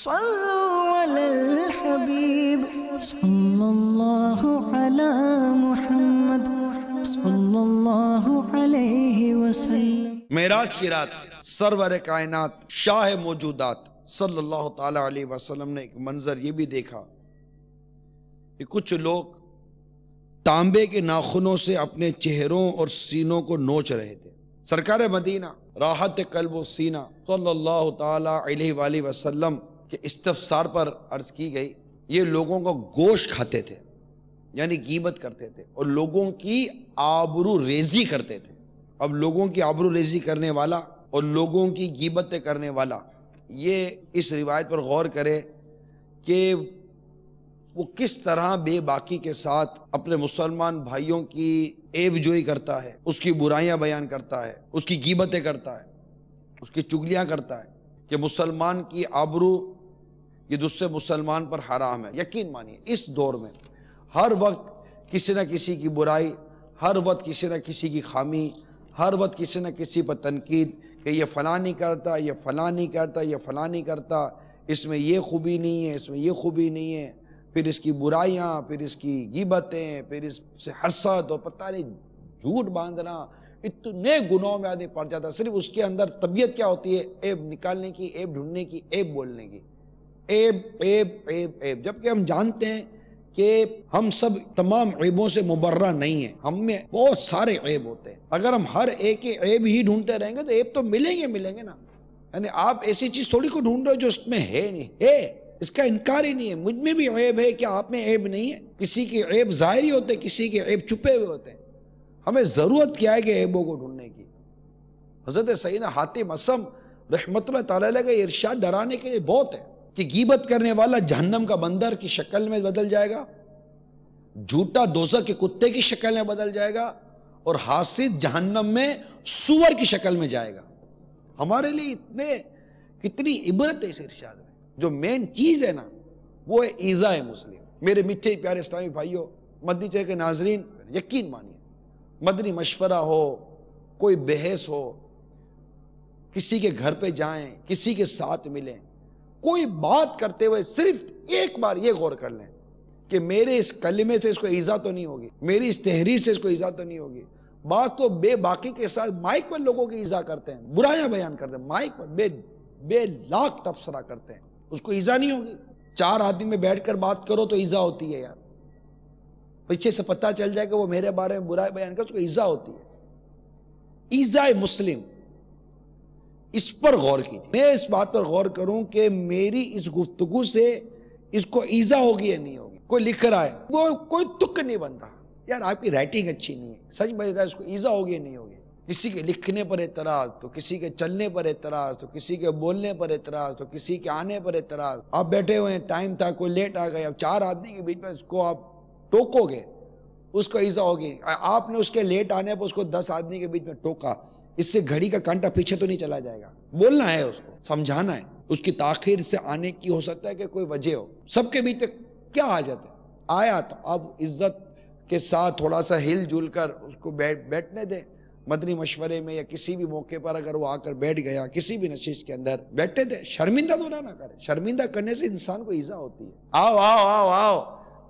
صلوا علی الحبیب صلی اللہ علی محمد صلی اللہ علیہ وسلم۔ معراج کی رات سرور کائنات شاہ موجودات صلی اللہ تعالی علیہ وسلم نے ایک منظر یہ بھی دیکھا کہ کچھ لوگ تانبے کے ناخنوں سے اپنے چہروں اور سینوں کو نوچ رہے تھے۔ سرکار مدینہ راحت قلب و سینہ صلی اللہ تعالی علیہ وآلہ وسلم کے استفسار پر عرض کی گئی، یہ لوگوں کو گوشت کھاتے تھے، یعنی غیبت کرتے تھے اور لوگوں کی آبرو ریزی کرتے تھے۔ اب لوگوں کی آبرو ریزی کرنے والا اور لوگوں کی غیبتیں کرنے والا، یہ اس روایت پر غور کرے کہ وہ کس طرح بے باکی کے ساتھ اپنے مسلمان بھائیوں کی عیب جوئی کرتا ہے، اس کی برائیاں بیان کرتا ہے، اس کی غیبتیں کرتا ہے، اس کی چگلیاں کرتا ہے کہ مسلمان کی آبرو یہ دوسرے مسلمان پر حرام ہے۔ یقین مانیے اس دور میں ہر وقت کسی نہ کسی کی برائی، ہر وقت کسی نہ کسی کی خامی، ہر وقت کسی نہ کسی پر تنقید کہ یہ فلاں نہیں کرتا، یہ فلاں نہیں کرتا، یہ فلاں نہیں کرتا، اس میں یہ خوبی نہیں ہے، اس میں یہ خوبی نہیں ہے، پھر اس کی برائیاں، پھر اس کی غیبتیں، پھر اس سے حسد اور پتہ نہیں جھوٹ باندھنا، اتنے گناہوں میں آدمی پڑ جاتا ہے۔ صرف اس کے اندر طبیعت کیا ہوتی ہے؟ عیب نکالنے کی، عیب ڈھونڈنے کی، عیب بولنے کی، عیب عیب عیب عیب، جبکہ ہم جانتے ہیں کہ ہم سب تمام عیبوں سے مبرہ نہیں ہیں، ہم میں بہت سارے عیب ہوتے ہیں۔ اگر ہم ہر ایک کے عیب ہی ڈھونڈتے رہیں گے تو عیب تو ملیں گے نا۔ یعنی آپ ایسی چیز تھوڑی کو ڈھونڈ رہے ہو جو اس میں ہے نہیں، ہے، اس کا انکار ہی نہیں ہے۔ مجھ میں بھی عیب ہے، کیا آپ میں عیب نہیں ہے؟ کسی کے عیب ظاہری ہوتے ہیں، کسی کے عیب چھپے ہوئے ہوتے ہیں۔ ہمیں ضرورت کیا ہے کہ عیبوں کو ڈھونڈنے کی؟ حضرت سیدنا حاتم اصم رحمۃ اللہ تعالی علیہ کا یہ ارشاد ڈرانے کے لیے بہت ہے کہ غیبت کرنے والا جہنم کا بندر کی شکل میں بدل جائے گا، جھوٹا دوزخ کے کتے کی شکل میں بدل جائے گا، اور حاسد جہنم میں سور کی شکل میں جائے گا۔ ہمارے لیے کتنی عبرت ہے اس ارشاد میں۔ جو مین چیز ہے نا وہ ہے ایذاء مسلم۔ میرے میٹھے پیارے اسلامی بھائیوں، مدنی چینل کے ناظرین، یقین مانیے مدنی مشورہ ہو، کوئی بحث ہو، کسی کے گھر پہ جائیں، کسی کے ساتھ ملیں، کوئی بات کرتے ہوئے صرف ایک بار یہ غور کر لیں کہ میرے اس کلمے سے اس کو ایذا تو نہیں ہوگی، میری اس تحریر سے اس کو ایذا تو نہیں ہوگی۔ بات تو بے باکی کے ساتھ مائک پر لوگوں کی ایذا کرتے ہیں، برائیاں بیان کرتے ہیں، مائک پر بے لاکھ تبصرہ کرتے ہیں، اس کو ایذا نہیں ہوگی؟ چار آدمی میں بیٹھ کر بات کرو تو ایذا ہوتی ہے یار، پیچھے سے پتہ چل جائے کہ وہ میرے بارے میں برائی بیان کر، اس کو ایذا ہوتی ہے۔ ایذاء مسلم، اس پر غور کیجیے۔ میں اس بات پر غور کروں کہ میری اس گفتگو سے اس کو ایذا ہوگی یا نہیں ہوگی۔ کوئی لکھ رہا ہے، وہ کوئی تک نہیں بنتا، یار آپ کی رائٹنگ اچھی نہیں ہے، سچ بتا ہے، اس کو ایذا ہوگی یا نہیں ہوگی؟ کسی کے لکھنے پر اعتراض، تو کسی کے چلنے پر اعتراض، تو کسی کے بولنے پر اعتراض، تو کسی کے آنے پر اعتراض۔ آپ بیٹھے ہوئے ہیں، ٹائم تھا، کوئی لیٹ آ گیا، اب چار آدمی کے بیچ میں اس کو آپ ٹوکو گے، اس کو ایذا ہوگی۔ آپ نے اس کے لیٹ آنے پر اس کو 10 آدمی کے بیچ میں ٹوکا، اس سے گھڑی کا کانٹا پیچھے تو نہیں چلا جائے گا؟ بولنا ہے، اس کو سمجھانا ہے، اس کی تاخیر سے آنے کی ہو سکتا ہے کہ کوئی وجہ ہو، سب کے بیچ کیا حاجت ہے؟ آیا تو اب عزت کے ساتھ تھوڑا سا ہل جل کر اس کو بیٹھنے دیں۔ مدنی مشورے میں یا کسی بھی موقع پر اگر وہ آ کر بیٹھ گیا، کسی بھی نشست کے اندر بیٹھے دیں، شرمندہ تو نہ کرے۔ شرمندہ کرنے سے انسان کو ایذا ہوتی ہے۔ آؤ آؤ آؤ آؤ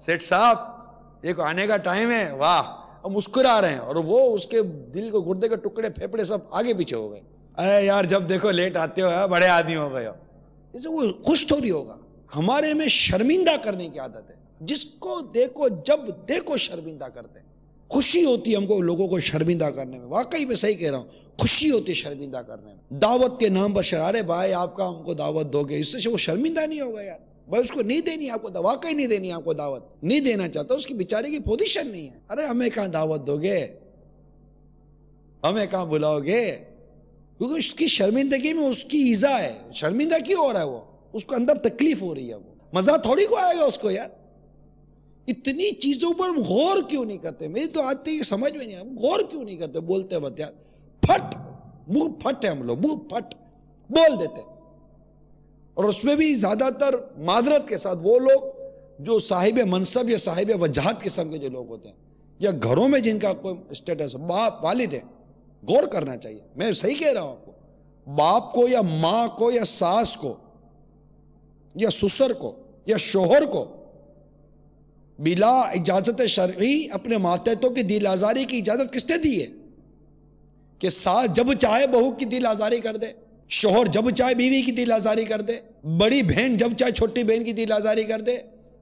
سیٹ صاحب، یہ کو آنے کا ٹائم ہے، واہ، اور مسکرا رہے ہیں، اور وہ اس کے دل کو، گردے کے ٹکڑے پھیپڑے سب آگے پیچھے ہو گئے۔ ارے یار جب دیکھو لیٹ آتے ہو، بڑے آدمی ہو گئے ہو، اسے وہ خوش تھوڑی ہوگا۔ ہمارے میں شرمندہ کرنے کی عادت ہے، جس کو دیکھو جب دیکھو شرمندہ کرتے ہیں۔ خوشی ہوتی ہے ہم کو لوگوں کو شرمندہ کرنے میں، واقعی میں صحیح کہہ رہا ہوں، خوشی ہوتی ہے شرمندہ کرنے میں۔ دعوت کے نام پر شرارے بھائی آپ کا ہم کو دعوت دو گے، اس سے وہ شرمندہ نہیں ہوگا یار، بھائی اس کو نہیں دینی آپ کو، واقعی نہیں دینی آپ کو دعوت، نہیں دینا چاہتا، اس کی بیچارے کی پوزیشن نہیں ہے۔ ارے ہمیں کہاں دعوت دو گے، ہمیں کہاں بلاؤ گے؟ کیونکہ اس کی شرمندگی میں اس کی ایذا ہے۔ شرمندہ کیوں ہو رہا ہے؟ وہ اس کو اندر تکلیف ہو رہی ہے، وہ مزہ تھوڑی کو آئے گا اس کو یار۔ اتنی چیزوں پر ہم غور کیوں نہیں کرتے؟ میری تو آتی ہے سمجھ میں نہیں، ہم غور کیوں نہیں کرتے بولتے وقت یار؟ پھٹ، منہ پھٹ ہے ہم لوگ، منہ پھٹ بول دیتے، اور اس میں بھی زیادہ تر معذرت کے ساتھ وہ لوگ جو صاحب منصب یا صاحب وجاہت قسم کے جو لوگ ہوتے ہیں، یا گھروں میں جن کا کوئی اسٹیٹس، باپ والد ہے، غور کرنا چاہیے۔ میں صحیح کہہ رہا ہوں آپ کو، باپ کو یا ماں کو یا ساس کو یا سسر کو یا شوہر کو بلا اجازت شرعی اپنے ماتحتوں کی دل آزاری کی اجازت کس نے دی ہے؟ کہ ساس جب چاہے بہو کی دل آزاری کر دے، شوہر جب چاہے بیوی کی دل آزاری کر دے، بڑی بہن جب چاہے چھوٹی بہن کی دل آزاری کر دے،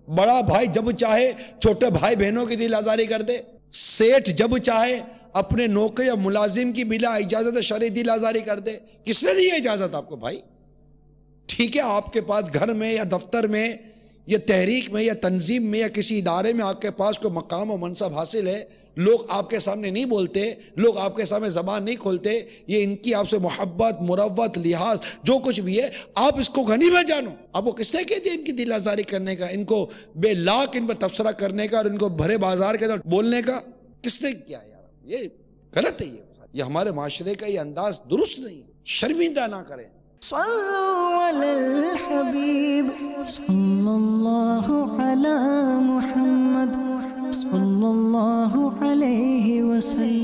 بڑا بھائی جب چاہے چھوٹے بھائی بہنوں کی دل آزاری کر دے، سیٹھ جب چاہے اپنے نوکر یا ملازم کی بلا اجازت شرعی دل آزاری کر دے۔ کس نے دی ہے اجازت آپ کو بھائی؟ ٹھیک ہے آپ کے پاس گھر میں یا دفتر میں یا تحریک میں یا تنظیم میں یا کسی ادارے میں آپ کے پاس کوئی مقام و منصب حاصل ہے، لوگ آپ کے سامنے نہیں بولتے، لوگ آپ کے سامنے زبان نہیں کھولتے، یہ ان کی آپ سے محبت، مروت، لحاظ جو کچھ بھی ہے، آپ اس کو غنیمت جانو۔ آپ کو کس نے کہہ دیا ان کی دل آزاری کرنے کا، ان کو بے لاک ان پر تبصرہ کرنے کا اور ان کو بھرے بازار کے اندر بولنے کا؟ کس نے کیا یار؟ یہ غلط ہے، یہ ہمارے معاشرے کا یہ انداز درست نہیں ہے، شرمندہ نہ کریں۔ صلوا علی الحبیب صلی اللہ علی محمد صلی اللہ علیہ وسلم۔